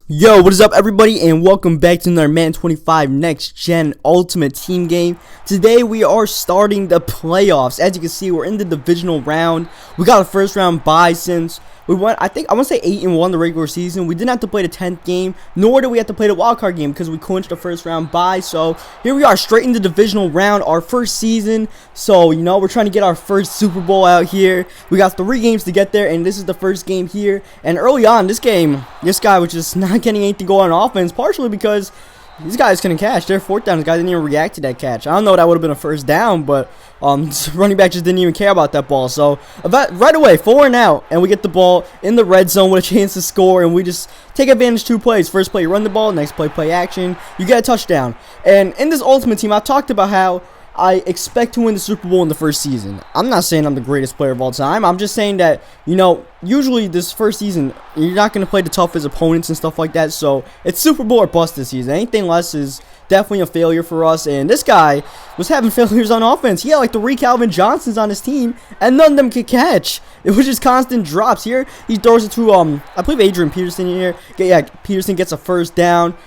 Yo, what is up everybody, and welcome back to another Madden 25 Next Gen Ultimate Team game. Today we are starting the playoffs. As you can see, we're in the divisional round. We got a first round bye since we went, I want to say 8-1 the regular season. We didn't have to play the 10th game, nor did we have to play the wildcard game because we clinched the first round bye. So here we are, straight in the divisional round, our first season. So, you know, we're trying to get our first Super Bowl out here. We got 3 games to get there, and this is the first game here. And early on, this game, this guy was just not getting anything going on offense, partially because these guys couldn't catch. Their fourth down, this guy didn't even react to that catch. I don't know if that would have been a first down, but running back just didn't even care about that ball. So right away, 4 and out, and we get the ball in the red zone with a chance to score, and we just take advantage 2 plays. First play, you run the ball. Next play action. You get a touchdown. And in this Ultimate Team, I talked about how I expect to win the Super Bowl in the first season. I'm not saying I'm the greatest player of all time. I'm just saying that, you know, usually this first season, you're not going to play the toughest opponents and stuff like that. So it's Super Bowl or bust this season. Anything less is definitely a failure for us. And this guy was having failures on offense. He had like 3 Calvin Johnsons on his team, and none of them could catch. It was just constant drops. Here, he throws it to, I believe Adrian Peterson here. Yeah, Peterson gets a first down.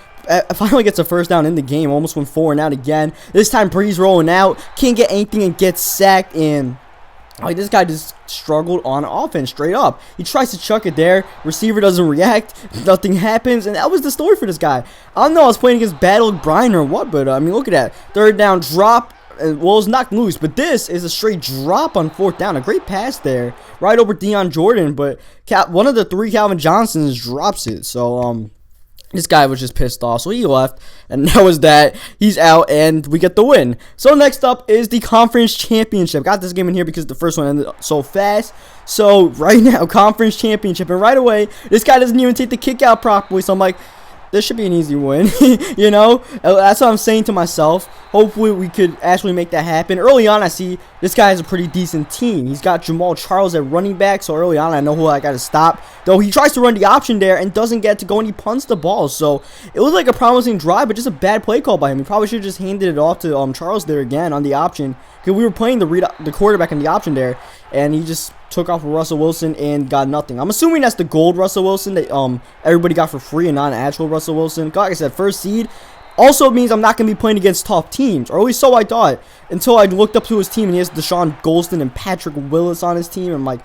Finally gets a first down in the game. Almost went 4 and out again. This time Breeze rolling out. Can't get anything and gets sacked. And like, this guy just struggled on offense straight up. He tries to chuck it there. Receiver doesn't react. Nothing happens. And that was the story for this guy. I don't know. I was playing against Battle O'Brien or what. But, I mean, look at that. Third down drop. Well, it's knocked loose, but this is a straight drop on 4th down. A great pass there, right over Deion Jordan, but one of the 3 Calvin Johnsons drops it. So, this guy was just pissed off, so he left, and that was that. He's out, and we get the win. So next up is the Conference Championship. Got this game in here because the first one ended so fast. So right now, Conference Championship, and right away, this guy doesn't even take the kick out properly. So I'm like, this should be an easy win, you know? That's what I'm saying to myself. Hopefully, we could actually make that happen. Early on, I see this guy has a pretty decent team. He's got Jamal Charles at running back, so early on, I know who I got to stop. Though he tries to run the option there and doesn't get to go, and he punts the ball. So it was like a promising drive, but just a bad play call by him. He probably should have just handed it off to Charles there again on the option, because we were playing the quarterback on the option there, and he just took off with Russell Wilson and got nothing. I'm assuming that's the gold Russell Wilson that everybody got for free and not an actual Russell Wilson. Like I said, first seed. Also means I'm not going to be playing against tough teams, or at least so I thought, until I looked up to his team and he has Deshaun Golston and Patrick Willis on his team. And I'm like,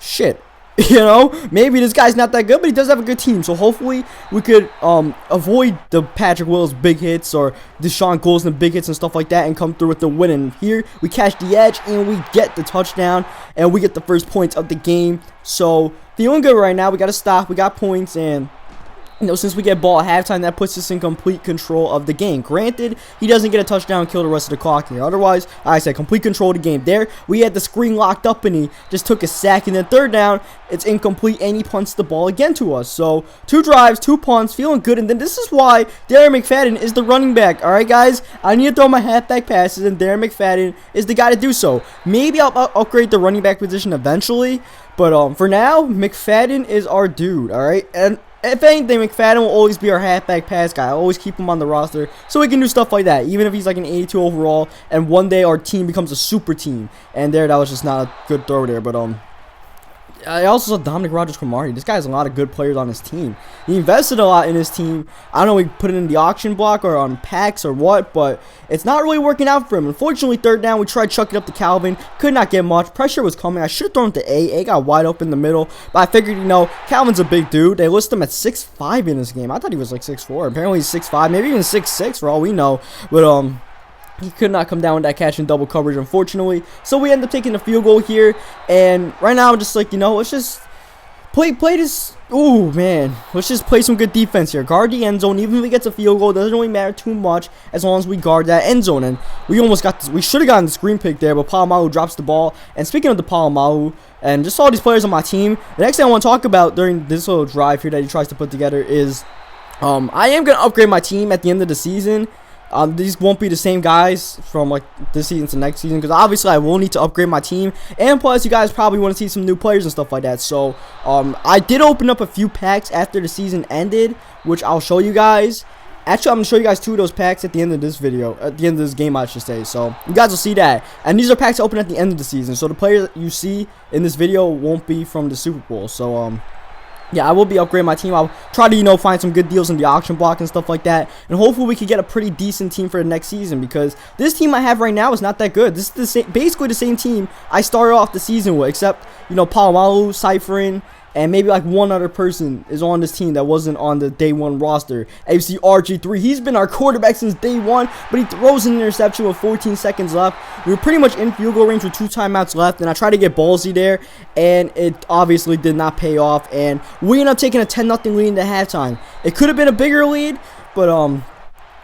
shit. You know, maybe this guy's not that good, but he does have a good team. So hopefully we could avoid the Patrick Willis big hits or Deshaun Golston big hits and stuff like that and come through with the win. And here we catch the edge and we get the touchdown and we get the first points of the game. So feeling good right now. We got to stop. We got points, and you know, since we get ball at halftime, that puts us in complete control of the game. Granted, he doesn't get a touchdown and kill the rest of the clock here. Otherwise, like I said, complete control of the game. There, we had the screen locked up, and he just took a sack. And then third down, it's incomplete, and he punts the ball again to us. So 2 drives, 2 punts, feeling good. And then this is why Darren McFadden is the running back. All right, guys, I need to throw my halfback passes, and Darren McFadden is the guy to do so. Maybe I'll upgrade the running back position eventually, but for now, McFadden is our dude. All right, and if anything, McFadden will always be our halfback pass guy. I always keep him on the roster so we can do stuff like that, even if he's like an 82 overall and one day our team becomes a super team. And there, that was just not a good throw there. But I also saw Dominic Rodgers-Cromartie. This guy has a lot of good players on his team. He invested a lot in his team. I don't know if he put it in the auction block or on packs or what, but it's not really working out for him. Unfortunately, third down, we tried chucking up to Calvin. Could not get much. Pressure was coming. I should have thrown it to A. A got wide open in the middle, but I figured, you know, Calvin's a big dude. They list him at 6'5" in this game. I thought he was like 6'4". Apparently he's 6'5", maybe even 6'6" for all we know. But he could not come down with that catch in double coverage, unfortunately. So we end up taking the field goal here. And right now, I'm just like, you know, let's just play this. Ooh, man. Let's just play some good defense here. Guard the end zone. Even if he gets a field goal, it doesn't really matter too much as long as we guard that end zone. And we almost got this. We should have gotten the screen pick there, but Polamalu drops the ball. And speaking of the Polamalu, and just all these players on my team, the next thing I want to talk about during this little drive here that he tries to put together is I am going to upgrade my team at the end of the season. These won't be the same guys from like this season to next season, because obviously I will need to upgrade my team, and plus you guys probably want to see some new players and stuff like that. So I did open up a few packs after the season ended, which I'll show you guys. Actually, I'm going to show you guys 2 of those packs at the end of this video, at the end of this game, I should say. So you guys will see that. And these are packs open at the end of the season, so the players you see in this video won't be from the Super Bowl. So yeah, I will be upgrading my team. I'll try to, find some good deals in the auction block and stuff like that. And hopefully we can get a pretty decent team for the next season, because this team I have right now is not that good. This is basically the same team I started off the season with, except, Palomalu, Cypherin, and maybe like one other person is on this team that wasn't on the day one roster. And you see RG3, he's been our quarterback since day one, but he throws an interception with 14 seconds left. We were pretty much in field goal range with 2 timeouts left, and I tried to get ballsy there, and it obviously did not pay off, and we ended up taking a 10-0 lead into halftime. It could have been a bigger lead, but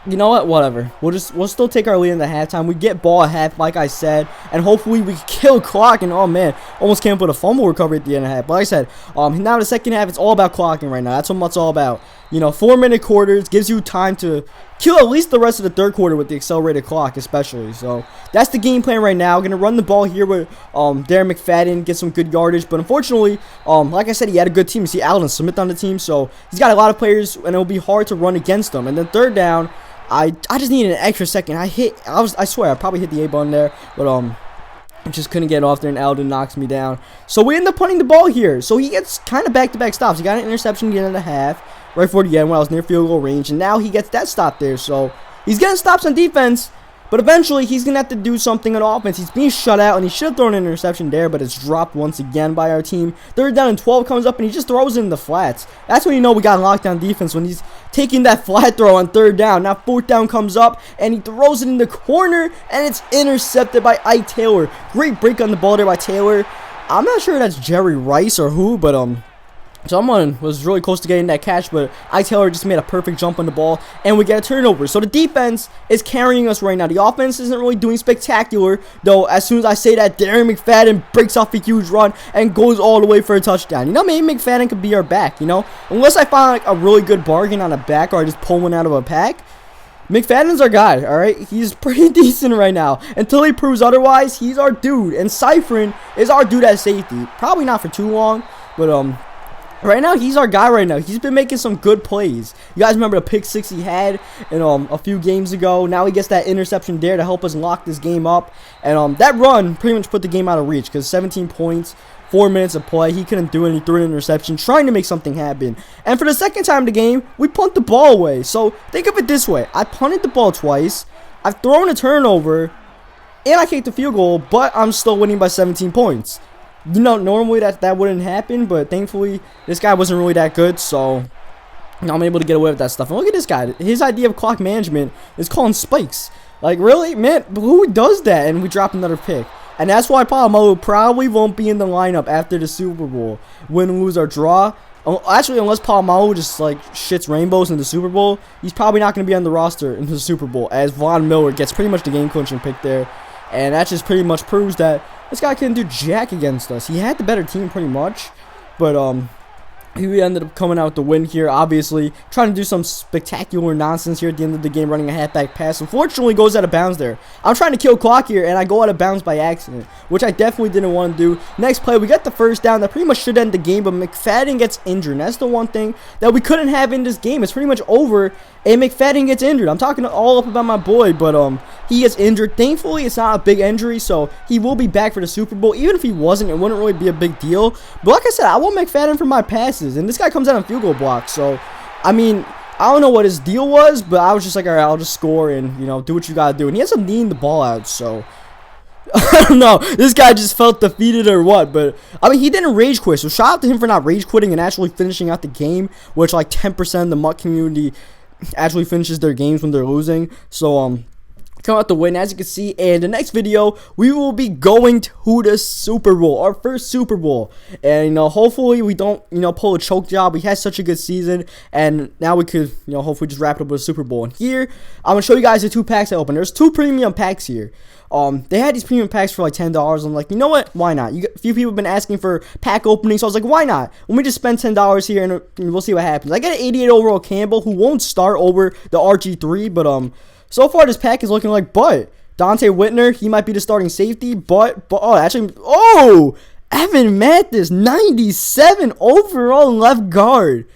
you know what? Whatever. We'll still take our lead in the halftime. We get ball at half, like I said, and hopefully we kill clock. And oh man, almost came up with a fumble recovery at the end of the half. But like I said, now in the second half, it's all about clocking right now. That's what it's all about. 4-minute quarters gives you time to kill at least the rest of the third quarter with the accelerated clock, especially. So that's the game plan right now. Gonna run the ball here with Darren McFadden, get some good yardage. But unfortunately, like I said, he had a good team. You see Alden Smith on the team, so he's got a lot of players, and it'll be hard to run against them. And then third down, I just needed an extra second. I swear I probably hit the A button there, but I just couldn't get off there, and Alden knocks me down. So we end up punting the ball here. So he gets kind of back-to-back stops. He got an interception at the end of the half, right before the end when I was near field goal range, and now he gets that stop there. So he's getting stops on defense, but eventually he's going to have to do something on offense. He's being shut out, and he should have thrown an interception there, but it's dropped once again by our team. Third down and 12 comes up, and he just throws it in the flats. That's when you know we got lockdown defense, when he's taking that flat throw on third down. Now fourth down comes up, and he throws it in the corner, and it's intercepted by Ike Taylor. Great break on the ball there by Taylor. I'm not sure that's Jerry Rice or who, but someone was really close to getting that catch, but Ike Taylor just made a perfect jump on the ball, and we get a turnover. So the defense is carrying us right now. The offense isn't really doing spectacular, though as soon as I say that, Darren McFadden breaks off a huge run and goes all the way for a touchdown. Maybe McFadden could be our back, Unless I find like a really good bargain on a back, or I just pull one out of a pack. McFadden's our guy, alright? He's pretty decent right now. Until he proves otherwise, he's our dude. And Cypherin is our dude at safety. Probably not for too long, but right now, he's our guy right now. He's been making some good plays. You guys remember the pick 6 he had in a few games ago. Now he gets that interception there to help us lock this game up. And that run pretty much put the game out of reach, because 17 points, 4 minutes of play. He couldn't do anything, threw an interception, trying to make something happen. And for the second time in the game, we punt the ball away. So think of it this way. I punted the ball twice. I've thrown a turnover, and I kicked the field goal, but I'm still winning by 17 points. Normally that wouldn't happen, but thankfully this guy wasn't really that good, so I'm able to get away with that stuff. And look at this guy. His idea of clock management is calling spikes. Like, really? Man, who does that? And we drop another pick. And that's why Palomalu probably won't be in the lineup after the Super Bowl. Win, lose, or draw. Actually, unless Palomalu just, shits rainbows in the Super Bowl, he's probably not going to be on the roster in the Super Bowl, as Von Miller gets pretty much the game-clinching pick there. And that just pretty much proves that this guy couldn't do jack against us. He had the better team pretty much, but he ended up coming out with the win here, obviously. Trying to do some spectacular nonsense here at the end of the game, running a halfback pass. Unfortunately, goes out of bounds there. I'm trying to kill clock here, and I go out of bounds by accident, which I definitely didn't want to do. Next play, we got the first down. That pretty much should end the game, but McFadden gets injured. And that's the one thing that we couldn't have in this game. It's pretty much over, and McFadden gets injured. I'm talking all up about my boy, but he gets injured. Thankfully, it's not a big injury, so he will be back for the Super Bowl. Even if he wasn't, it wouldn't really be a big deal. But like I said, I want McFadden for my passes. And this guy comes out on field goal blocks. So, I mean, I don't know what his deal was, but I was just like, all right, I'll just score and, do what you got to do. And he ends up kneeing the ball out, so I don't know. This guy just felt defeated or what, but I mean, he didn't rage quit. So, shout out to him for not rage quitting and actually finishing out the game, which like 10% of the MUT community actually finishes their games when they're losing. So, come out the win, as you can see. And the next video, we will be going to the Super Bowl, our first Super Bowl. And hopefully we don't pull a choke job. We had such a good season, and now we could hopefully just wrap it up with a Super Bowl. And here I'm gonna show you guys the 2 packs I opened. There's 2 premium packs here. They had these premium packs for like $10. I'm like, you know what? Why not? A few people have been asking for pack openings, so I was like, why not? Let me just spend $10 here, and we'll see what happens. I get an 88 overall Campbell, who won't start over the RG3, but so far this pack is looking like butt. Dante Whitner, he might be the starting safety, but Evan Mathis, 97 overall left guard.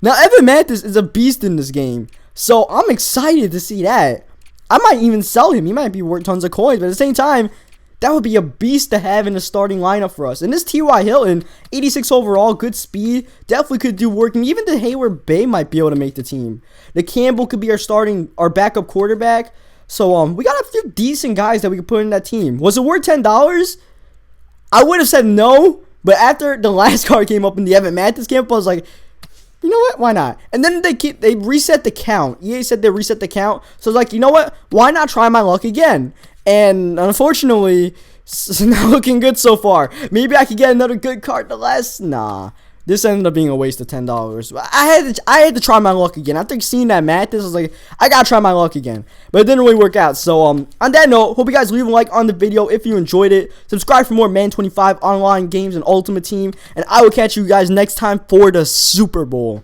Now Evan Mathis is a beast in this game, so I'm excited to see that. I might even sell him. He might be worth tons of coins, but at the same time, that would be a beast to have in the starting lineup for us. And this T.Y. Hilton, 86 overall, good speed, definitely could do work. And even the Hayward Bay might be able to make the team. The Campbell could be our backup quarterback. So we got a few decent guys that we could put in that team. Was it worth $10? I would have said no, but after the last card came up in the Evan Mathis camp, I was like, you know what? Why not? And then they reset the count. EA said they reset the count. So I was like, you know what? Why not try my luck again? And unfortunately, it's not looking good so far. Maybe I could get another good card to last. Nah. This ended up being a waste of $10. I had to try my luck again. After seeing that Mathis, I was like, I gotta try my luck again. But it didn't really work out. So on that note, hope you guys leave a like on the video if you enjoyed it. Subscribe for more Madden 25 online games and Ultimate Team. And I will catch you guys next time for the Super Bowl.